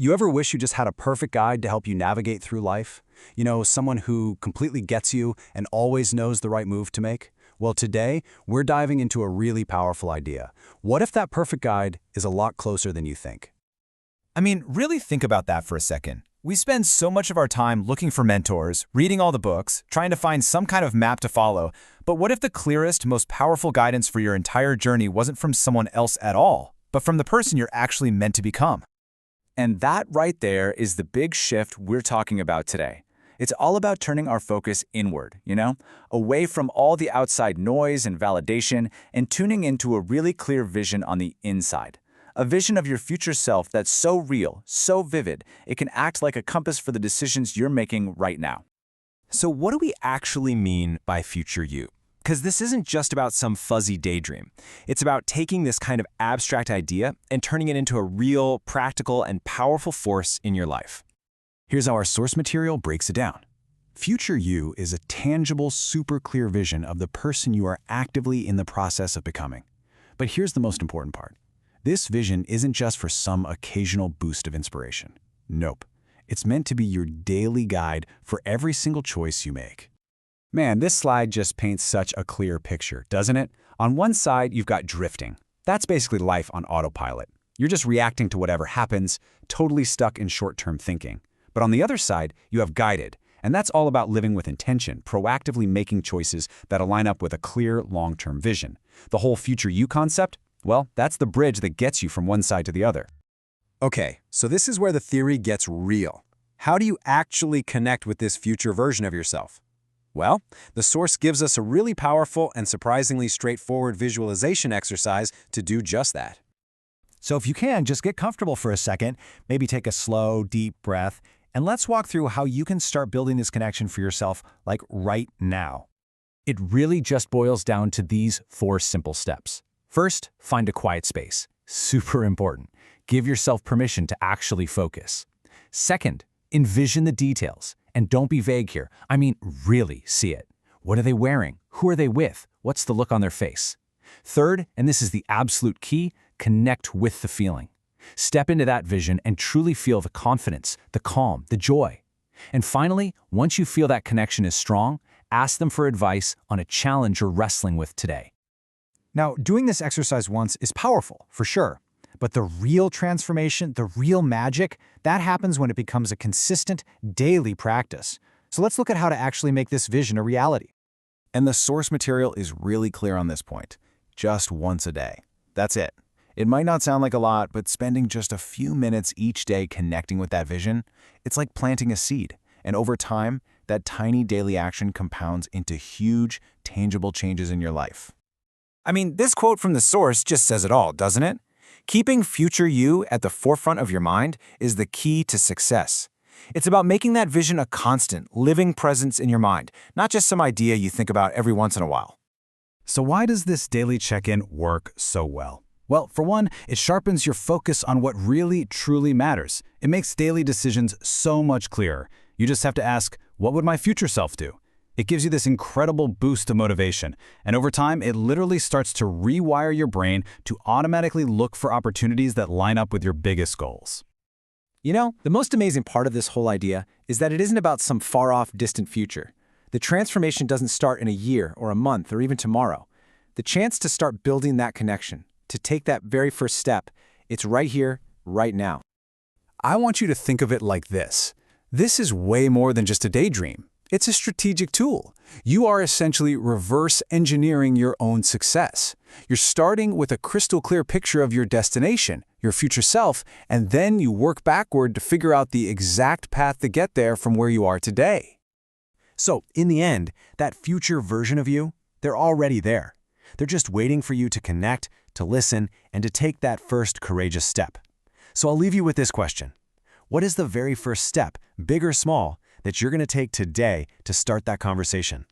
You ever wish you just had a perfect guide to help you navigate through life? Someone who completely gets you and always knows the right move to make? Well, today, we're diving into a really powerful idea. What if that perfect guide is a lot closer than you think? Really think about that for a second. We spend so much of our time looking for mentors, reading all the books, trying to find some kind of map to follow. But what if the clearest, most powerful guidance for your entire journey wasn't from someone else at all, but from the person you're actually meant to become? And that right there is the big shift we're talking about today. It's all about turning our focus inward, away from all the outside noise and validation and tuning into a really clear vision on the inside. A vision of your future self that's so real, so vivid, it can act like a compass for the decisions you're making right now. So what do we actually mean by future you? Because this isn't just about some fuzzy daydream. It's about taking this kind of abstract idea and turning it into a real, practical, and powerful force in your life. Here's how our source material breaks it down. Future you is a tangible, super clear vision of the person you are actively in the process of becoming. But here's the most important part. This vision isn't just for some occasional boost of inspiration. Nope. It's meant to be your daily guide for every single choice you make. Man, this slide just paints such a clear picture, doesn't it? On one side, you've got drifting. That's basically life on autopilot. You're just reacting to whatever happens, totally stuck in short-term thinking. But on the other side, you have guided, and that's all about living with intention, proactively making choices that align up with a clear, long-term vision. The whole future you concept, well, that's the bridge that gets you from one side to the other. Okay, so this is where the theory gets real. How do you actually connect with this future version of yourself? Well, the source gives us a really powerful and surprisingly straightforward visualization exercise to do just that. So if you can, just get comfortable for a second, maybe take a slow, deep breath, and let's walk through how you can start building this connection for yourself, like right now. It really just boils down to these 4 simple steps. First, find a quiet space. Super important. Give yourself permission to actually focus. Second, envision the details. And don't be vague here. Really see it. What are they wearing? Who are they with? What's the look on their face? Third, and this is the absolute key, connect with the feeling. Step into that vision and truly feel the confidence, the calm, the joy. And finally, once you feel that connection is strong, ask them for advice on a challenge you're wrestling with today. Now, doing this exercise once is powerful, for sure. But the real transformation, the real magic, that happens when it becomes a consistent, daily practice. So let's look at how to actually make this vision a reality. And the source material is really clear on this point. Just once a day. That's it. It might not sound like a lot, but spending just a few minutes each day connecting with that vision, it's like planting a seed. And over time, that tiny daily action compounds into huge, tangible changes in your life. This quote from the source just says it all, doesn't it? Keeping future you at the forefront of your mind is the key to success. It's about making that vision a constant, living presence in your mind, not just some idea you think about every once in a while. So why does this daily check-in work so well? Well, for one, it sharpens your focus on what really, truly matters. It makes daily decisions so much clearer. You just have to ask, what would my future self do? It gives you this incredible boost of motivation, and over time, it literally starts to rewire your brain to automatically look for opportunities that line up with your biggest goals. The most amazing part of this whole idea is that it isn't about some far-off, distant future. The transformation doesn't start in a year or a month or even tomorrow. The chance to start building that connection, to take that very first step, it's right here, right now. I want you to think of it like this. This is way more than just a daydream. It's a strategic tool. You are essentially reverse engineering your own success. You're starting with a crystal clear picture of your destination, your future self, and then you work backward to figure out the exact path to get there from where you are today. So, in the end, that future version of you, they're already there. They're just waiting for you to connect, to listen, and to take that first courageous step. So I'll leave you with this question. What is the very first step, big or small, that you're going to take today to start that conversation?